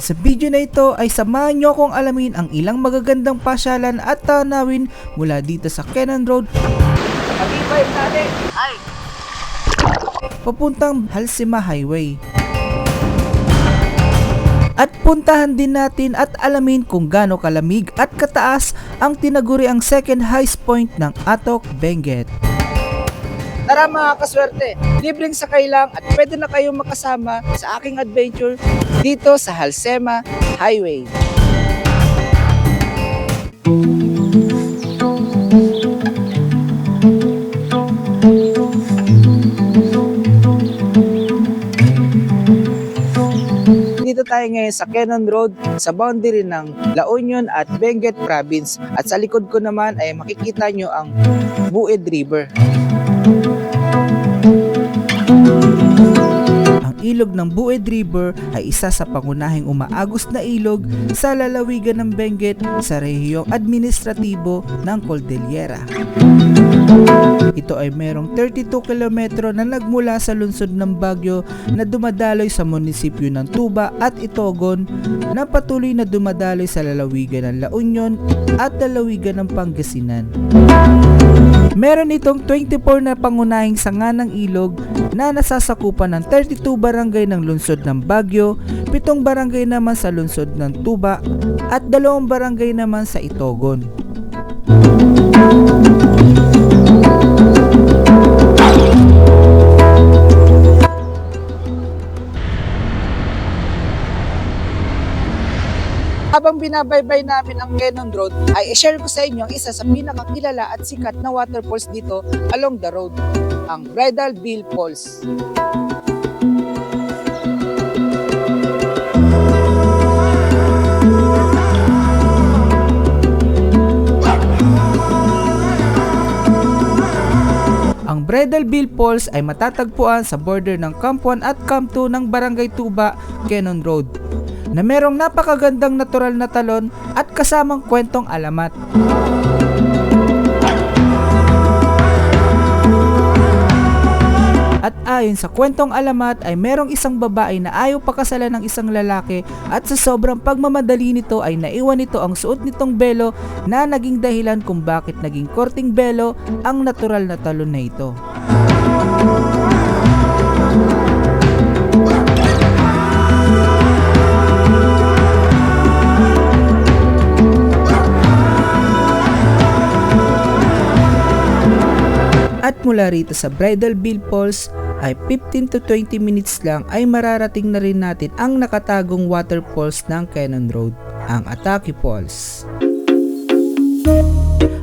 Sa video na ito ay samahan nyo akong alamin ang ilang magagandang pasyalan at tanawin mula dito sa Cannon Road papuntang Halsema Highway. At puntahan din natin at alamin kung gaano kalamig at kataas ang tinaguriang second highest point ng Atok, Benguet. Tara mga kaswerte, libreng sakay lang at pwede na kayong makasama sa aking adventure dito sa Halsema Highway. Dito tayo ngayon sa Cannon Road sa boundary ng La Union at Benguet Province at sa likod ko naman ay makikita nyo ang Bued River. Ang ilog ng Bued River ay isa sa pangunahing umaagos na ilog sa lalawigan ng Benguet sa rehiyong administratibo ng Cordillera. Ito ay merong 32 kilometro na nagmula sa lungsod ng Baguio na dumadaloy sa munisipyo ng Tuba at Itogon na patuloy na dumadaloy sa lalawigan ng La Union at lalawigan ng Pangasinan. Meron itong 24 na pangunahing sanga ng ilog na nasasakupan ng 32 barangay ng lungsod ng Baguio, 7 barangay naman sa lungsod ng Tuba at 2 barangay naman sa Itogon. Habang binabaybay namin ang Cannon Road, ay i-share ko sa inyo ang isa sa pinakakilala at sikat na waterfalls dito along the road, ang Bridal Veil Falls. Ang Bridal Veil Falls ay matatagpuan sa border ng Camp 1 at Camp 2 ng Barangay Tuba, Cannon Road, na merong napakagandang natural na talon at kasamang kwentong alamat. At ayon sa kwentong alamat ay merong isang babae na ayaw pakasalan ng isang lalaki at sa sobrang pagmamadali nito ay naiwan nito ang suot nitong belo na naging dahilan kung bakit naging korting belo ang natural na talon na ito. At mula rito sa Bridal Veil Falls ay 15 to 20 minutes lang ay mararating na rin natin ang nakatagong waterfalls ng Cannon Road, ang Atake Falls.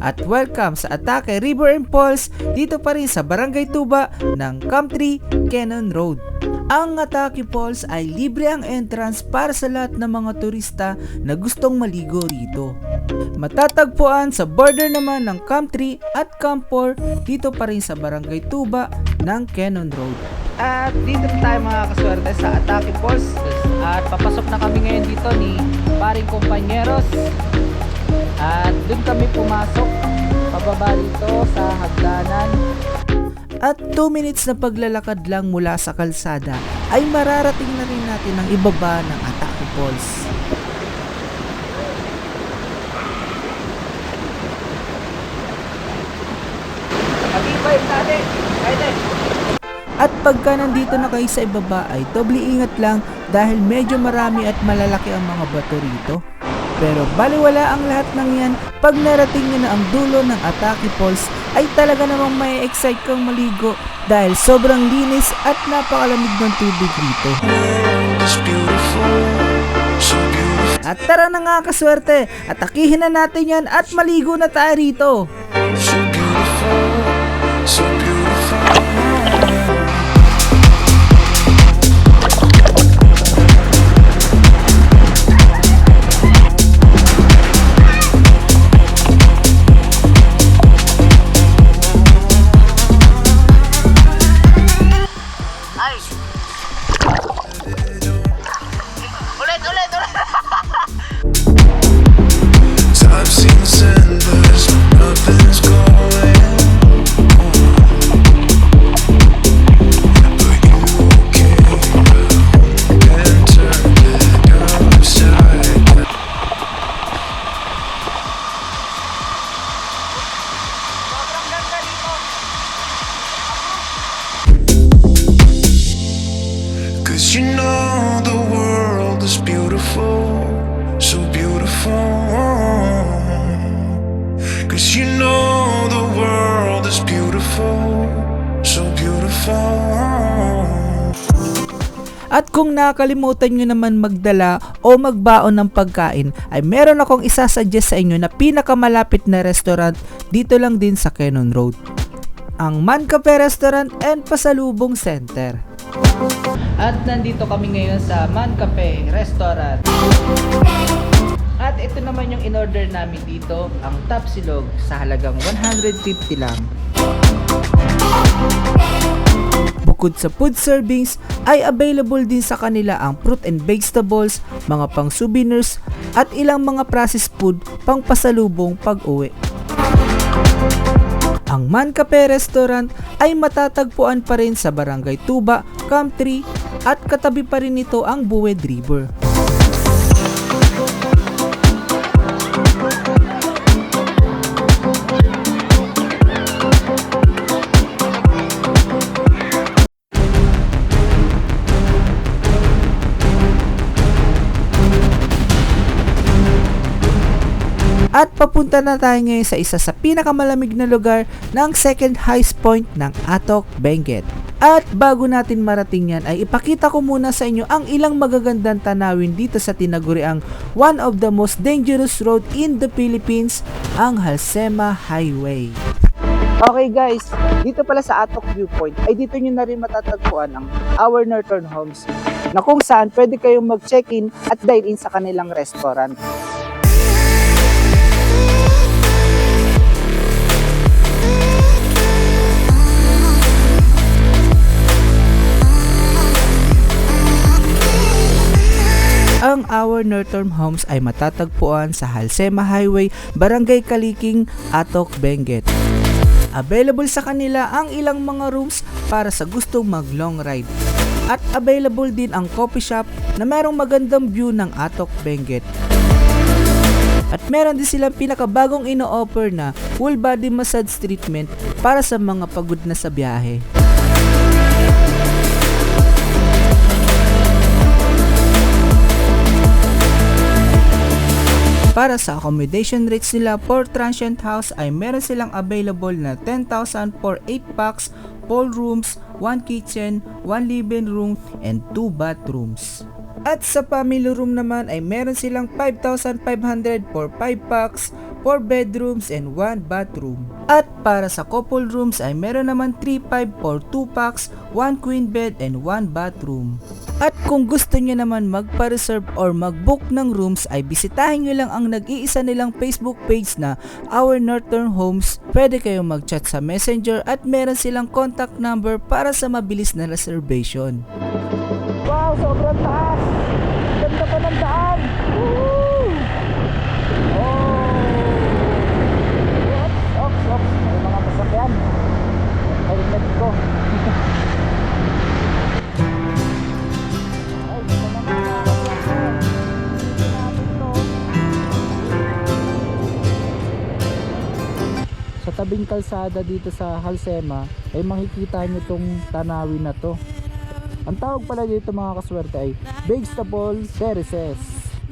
At welcome sa Atake River and Falls dito pa rin sa Barangay Tuba ng Camp 3, Cannon Road. Ang Atake Falls ay libre ang entrance para sa lahat ng mga turista na gustong maligo rito. Matatagpuan sa border naman ng Camp 3 at Camp 4 dito pa rin sa Barangay Tuba ng Cannon Road. At dito tayo mga kaswerte sa Atake Falls at papasok na kami ngayon dito ni paring kompanyeros at dun kami pumasok pababa dito sa hagdanan. At 2 minutes na paglalakad lang mula sa kalsada ay mararating na rin natin ang ibaba ng Atake Falls. At pagka nandito na kayo sa ibaba ay doble ingat lang dahil medyo marami at malalaki ang mga bato rito. Pero baliwala ang lahat ng yan, pag narating nyo na ang dulo ng Atake Falls ay talaga namang may excite kang maligo dahil sobrang linis at napakalamig ng tubig rito. At tara na nga kaswerte, atakihin na natin yan at maligo na tayo rito. I've seen the sand, but nothing's gone. know the world is beautiful, so beautiful. 'Cause you know the world is beautiful, so beautiful. At kung nakalimutan nyo naman magdala o magbaon ng pagkain, ay meron akong isasuggest sa inyo na pinakamalapit na restaurant dito lang din sa Cannon Road. Ang Man Cafe Restaurant and Pasalubong Center. At nandito kami ngayon sa Man Cafe Restaurant. At ito naman yung in-order namin dito, ang tapsilog sa halagang 150 lang. Bukod sa food servings, ay available din sa kanila ang fruit and vegetables, mga pang souvenirs, at ilang mga processed food pang pasalubong pag-uwi. Ang Man Cafe Restaurant ay matatagpuan pa rin sa Barangay Tuba, Camp 3, at katabi pa rin nito ang Buwed River. At papunta na tayo ngayon sa isa sa pinakamalamig na lugar ng second highest point ng Atok, Benguet. At bago natin marating yan ay ipakita ko muna sa inyo ang ilang magagandang tanawin dito sa tinaguriang one of the most dangerous road in the Philippines, ang Halsema Highway. Okay guys, dito pala sa Atok Viewpoint ay dito nyo na rin matatagpuan ang Our Northern Homes, na kung saan pwede kayong mag-check-in at dine-in sa kanilang restaurant. Ang Our Northern Homes ay matatagpuan sa Halsema Highway, Barangay Kaliking, Atok, Benguet. Available sa kanila ang ilang mga rooms para sa gustong mag long ride. At available din ang coffee shop na merong magandang view ng Atok, Benguet. At meron din silang pinakabagong ino-offer na full body massage treatment para sa mga pagod na sa biyahe. Para sa accommodation rates nila for transient house ay meron silang available na 10,000 for 8 packs, 4 rooms, 1 kitchen, 1 living room, and 2 bathrooms. At sa family room naman ay meron silang 5,500 for 5 packs, 4 bedrooms, and 1 bathroom. At para sa couple rooms ay meron naman 3,500 for 2 packs, 1 queen bed, and 1 bathroom. At kung gusto nyo naman magpa-reserve or mag-book ng rooms ay bisitahin nyo lang ang nag-iisa nilang Facebook page na Our Northern Homes. Pwede kayong mag-chat sa Messenger at meron silang contact number para sa mabilis na reservation. Wow, sobrang taas! Ganda pa ng daan! Woo! Oh! Ops! May mga masakyan. Helmet ko. Sa tabing kalsada dito sa Halsema ay makikita nyo itong tanawin na to. Ang tawag pala dito mga kaswerte ay Vegetable Terraces.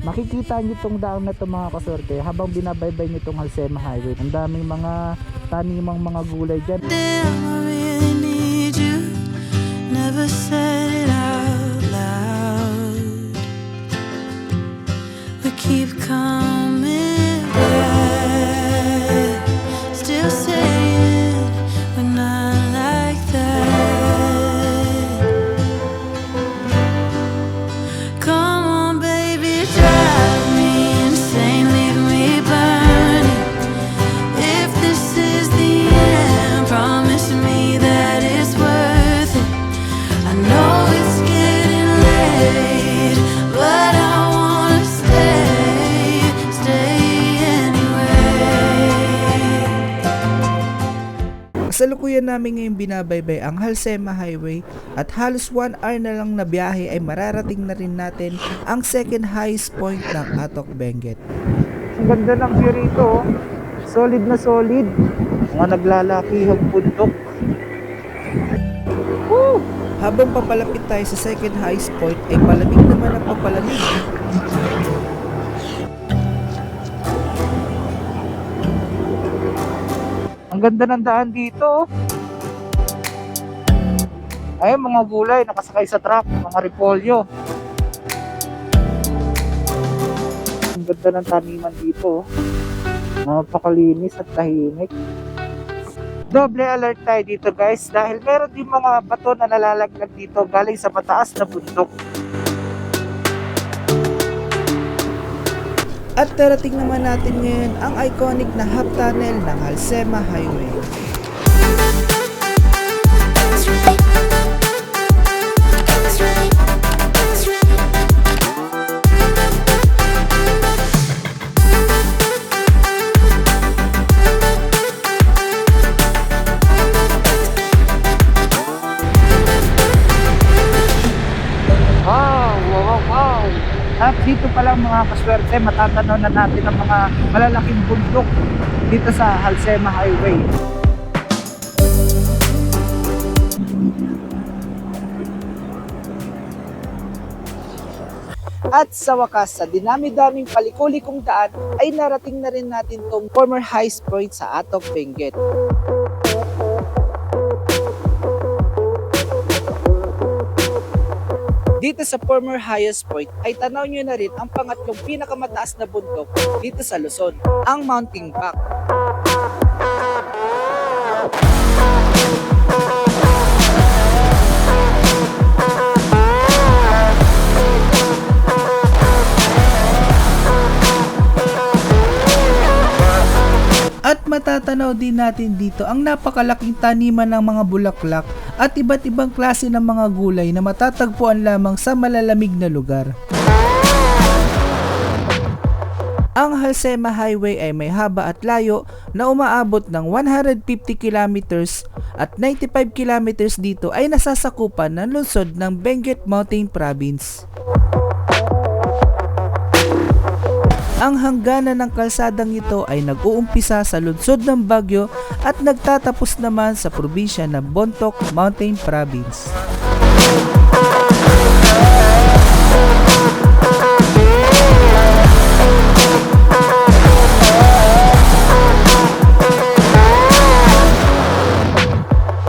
Makikita nyo itong daan na to mga kaswerte habang binabaybay nyo itong Halsema Highway. Ang daming mga tanimang mga gulay dyan. Never said it out loud. We keep coming back, still saying we're not like that. Come on baby, drive me insane, leave me burning. If this is the end, promise me that it's worth it. I know it's getting late, but I wanna stay anyway. Kasalukuyan namin ngayon binabaybay ang Halsema Highway at halos 1 hour na lang na biyahe ay mararating na rin natin ang second highest point ng Atok, Benguet. Ang ganda ng view rito, solid na solid, mga naglalakihang bundok. Woo! Habang papalapit tayo sa second highest point ay palamig naman ang papalamig. Ang ganda ng daan dito. Ayun, mga gulay nakasakay sa truck, mga repolyo. Ang ganda ng taniman dito. Napakalinis at tahimik. Doble alert tayo dito guys dahil meron din mga bato na nalalaglag dito galing sa mataas na bundok. At darating naman natin ngayon ang iconic na half tunnel ng Halsema Highway. Wow! At dito pa lang mga kaswerte, matatanaw na natin ang mga malalaking bundok dito sa Halsema Highway. At sa wakas, sa dinami-daming palikulikong daan ay narating na rin natin tong former highest point sa Atok, Benguet. Dito sa former highest point ay tanaw nyo na rin ang pangatlong pinakamataas na bundok dito sa Luzon, ang Mountain Back. At matatanaw din natin dito ang napakalaking taniman ng mga bulaklak at iba't ibang klase ng mga gulay na matatagpuan lamang sa malalamig na lugar. Ang Halsema Highway ay may haba at layo na umaabot ng 150 kilometers at 95 kilometers dito ay nasasakupan ng lungsod ng Benguet Mountain Province. Ang hangganan ng kalsadang ito ay nag-uumpisa sa lungsod ng Baguio at nagtatapos naman sa probinsya ng Bontoc Mountain Province.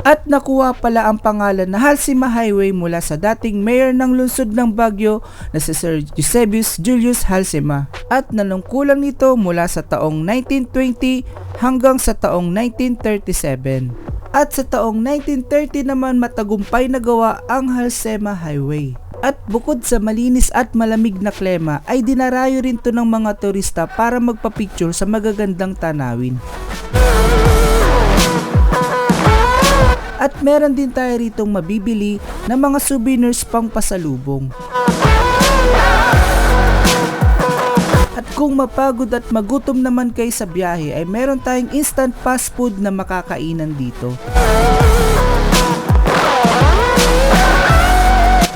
At nakuha pala ang pangalan na Halsema Highway mula sa dating mayor ng lungsod ng Baguio na si Sir Eusebius Julius Halsema at nanungkulan nito mula sa taong 1920 hanggang sa taong 1937. At sa taong 1930 naman matagumpay na gawa ang Halsema Highway. At bukod sa malinis at malamig na klima ay dinarayo rin to ng mga turista para magpa-picture sa magagandang tanawin. At meron din tayo ritong mabibili ng mga souvenirs pang pasalubong. At kung mapagod at magutom naman kayo sa biyahe ay meron tayong instant fast food na makakainan dito.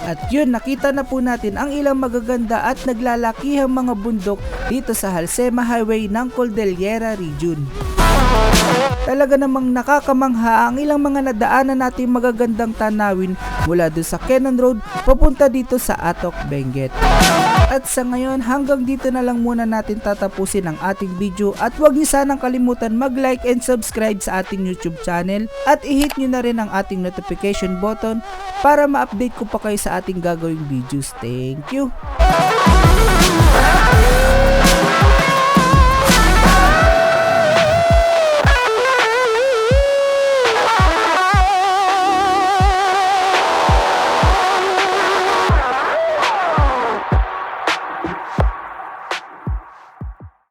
At yun, nakita na po natin ang ilang magaganda at naglalakihang mga bundok dito sa Halsema Highway ng Cordillera Region. Talaga namang nakakamangha ang ilang mga nadaanan nating magagandang tanawin mula doon sa Cannon Road papunta dito sa Atok, Benguet. At sa ngayon, hanggang dito na lang muna natin tatapusin ang ating video at huwag niyo sanang kalimutan mag-like and subscribe sa ating YouTube channel at i-hit niyo na rin ang ating notification button para ma-update ko pa kayo sa ating gagawing videos. Thank you!